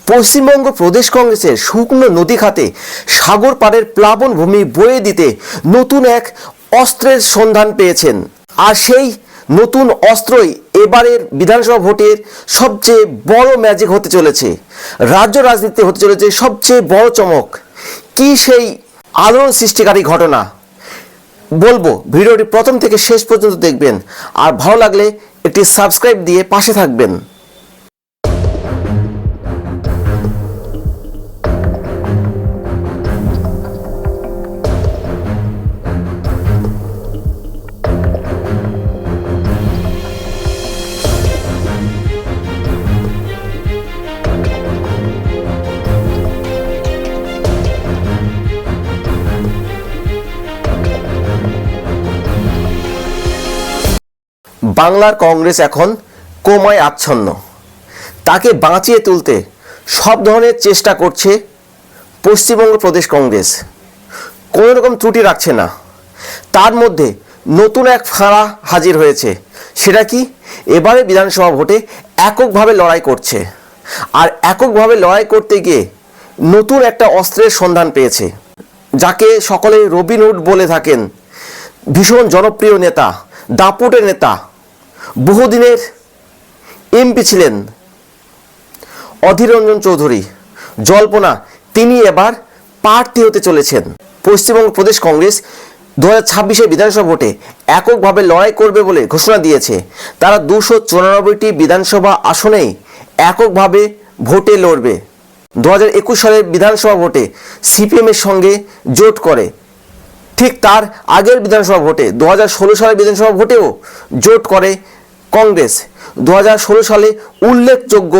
পশ্চিমবঙ্গ প্রদেশ কংগ্রেসের শুকনো নদী খাতে সাগর পাড়ের প্লাবন ভূমি বয়ে দিতে নতুন এক অস্ত্রের সন্ধান পেয়েছেন। আর সেই নতুন অস্ত্রই এবারের বিধানসভা ভোটের সবচেয়ে বড় ম্যাজিক হতে চলেছে। রাজ্য রাজনীতিতে হতে চলেছে সবচেয়ে বড় চমক। কি সেই আলোড়ন সৃষ্টিকারী ঘটনা বলবো, ভিডিওটি প্রথম থেকে শেষ পর্যন্ত দেখবেন। আর ভালো লাগলে একটি সাবস্ক্রাইব দিয়ে পাশে থাকবেন। বাংলার কংগ্রেস এখন কোমায় আচ্ছন্ন। তাকে বাঁচিয়ে তুলতে সব ধরনের চেষ্টা করছে পশ্চিমবঙ্গ প্রদেশ কংগ্রেস, কোনো রকম ত্রুটি রাখছে না। তার মধ্যে নতুন এক ফাঁড়া হাজির হয়েছে। সেটা কি? এবারে বিধানসভা ভোটে এককভাবে লড়াই করছে। আর এককভাবে লড়াই করতে গিয়ে নতুন একটা অস্ত্রের সন্ধান পেয়েছে, যাকে সকলে রবিনহুড বলে থাকেন। ভীষণ জনপ্রিয় নেতা, দাপুটের নেতা, বহুদিনের এমপি ছিলেন অধীর রঞ্জন চৌধুরী। জল্পনা তিনি এবার প্রার্থী হতে চলেছেন। পশ্চিমবঙ্গ প্রদেশ কংগ্রেস 2026 বিধানসভা ভোটে এককভাবে লড়াই করবে বলে ঘোষণা দিয়েছে। তারা 294টি বিধানসভা আসনেই এককভাবে ভোটে লড়বে। 2021 সালের বিধানসভা ভোটে সিপিএমের সঙ্গে জোট করে। ঠিক তার আগের বিধানসভা ভোটে 2016 সালের বিধানসভা ভোটেও জোট করে কংগ্রেস। 2016 সালে উল্লেখযোগ্য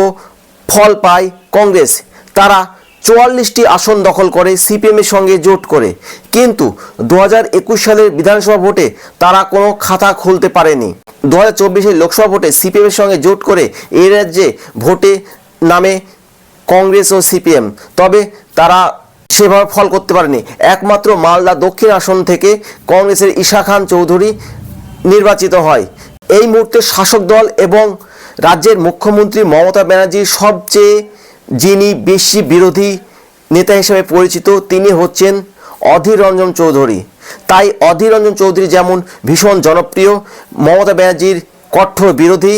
ফল পায় কংগ্রেস। তারা 44টি আসন দখল করে সিপিএমের সঙ্গে জোট করে। কিন্তু 2021 সালের বিধানসভা ভোটে তারা কোনো খাতা খুলতে পারেনি। 2024 লোকসভা ভোটে সিপিএমের সঙ্গে জোট করে এই রাজ্যে ভোটে নামে কংগ্রেস ও সিপিএম, তবে তারা সেভাবে ফল করতে পারেনি। একমাত্র মালদা দক্ষিণ আসন থেকে কংগ্রেসের ঈশা খান চৌধুরী নির্বাচিত হয়। এই মুহূর্তে শাসক দল এবং রাজ্যের মুখ্যমন্ত্রী মমতা ব্যানার্জির সবচেয়ে যিনি বেশি বিরোধী নেতা হিসেবে পরিচিত, তিনি হচ্ছেন অধীর রঞ্জন চৌধুরী। তাই অধীর রঞ্জন চৌধুরী যেমন ভীষণ জনপ্রিয়, মমতা ব্যানার্জির কঠোর বিরোধী,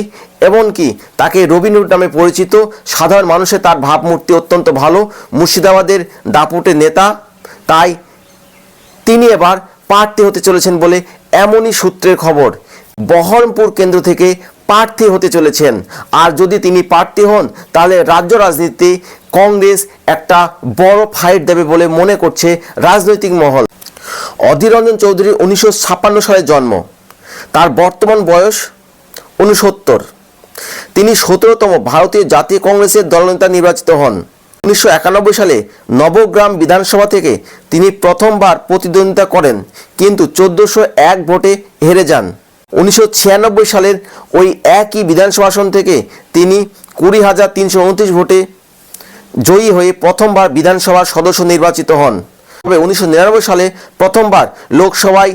এমনকি তাকে রবিনহুড নামে পরিচিত। সাধারণ মানুষের তার ভাবমূর্তি অত্যন্ত ভালো, মুর্শিদাবাদের দাপুটের নেতা। তাই তিনি এবার প্রার্থী হতে চলেছেন বলে এমনই সূত্রের খবর। বহরমপুর কেন্দ্র থেকে প্রার্থী হতে চলেছেন। আর যদি তিনি প্রার্থী হন তাহলে রাজ্য রাজনীতিতে কংগ্রেস একটা বড় ফাইট দেবে বলে মনে করছে রাজনৈতিক মহল। অধীর রঞ্জন চৌধুরী 1956 সালে জন্ম। তার বর্তমান বয়স 69। তিনি 17তম ভারতীয় জাতীয় কংগ্রেসের দলনেতা নির্বাচিত হন। 1991 সালে নবগ্রাম বিধানসভা থেকে তিনি প্রথমবার প্রতিদ্বন্দ্বিতা করেন, কিন্তু 1401 ভোটে হেরে যান। 1996 সালের ওই একই বিধানসভা আসন থেকে তিনি 20,329 ভোটে জয়ী হয়ে প্রথমবার বিধানসভার সদস্য নির্বাচিত হন। তবে 1999 সালে প্রথমবার লোকসভায়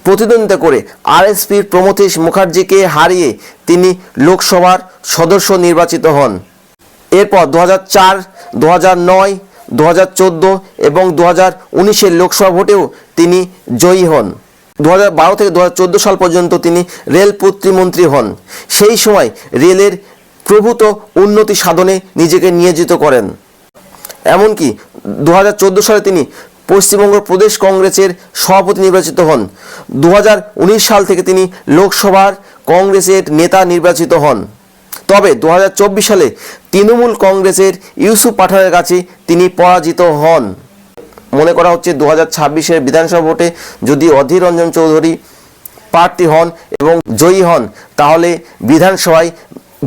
প্রতিদ্বন্দ্বিতা করে আরএসপির প্রমথেশ মুখার্জিকে হারিয়ে তিনি লোকসভার সদস্য নির্বাচিত হন। এরপর 2004, 2009, 2014 এবং 2019 লোকসভা ভোটেও তিনি জয়ী হন। 2012 থেকে 2014 সাল পর্যন্ত তিনি রেল প্রতিমন্ত্রী হন। সেই সময় রেলের প্রভূত উন্নতি সাধনে নিজেকে নিয়োজিত করেন। এমনকি 2014 সালে তিনি পশ্চিমবঙ্গ প্রদেশ কংগ্রেসের সভাপতি নির্বাচিত হন। 2019 সাল থেকে তিনি লোকসভার কংগ্রেসের নেতা নির্বাচিত হন। তবে 2024 সালে তৃণমূল কংগ্রেসের ইউসুফ পাঠানের কাছে তিনি পরাজিত হন। মনে করা হচ্ছে 2026 বিধানসভা ভোটে যদি অধীর রঞ্জন চৌধুরী প্রার্থী হন এবং জয়ী হন, তাহলে বিধানসভায়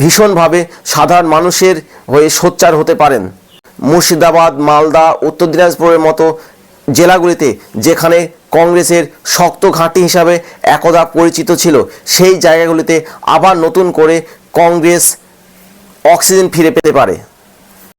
ভীষণভাবে সাধারণ মানুষের হয়ে সোচ্চার হতে পারেন। মুর্শিদাবাদ, মালদা, উত্তর দিনাজপুরের মতো জেলাগুলিতে যেখানে কংগ্রেসের শক্ত ঘাঁটি হিসাবে একদা পরিচিত ছিল, সেই জায়গাগুলিতে আবার নতুন করে কংগ্রেস অক্সিজেন ফিরে পেতে পারে।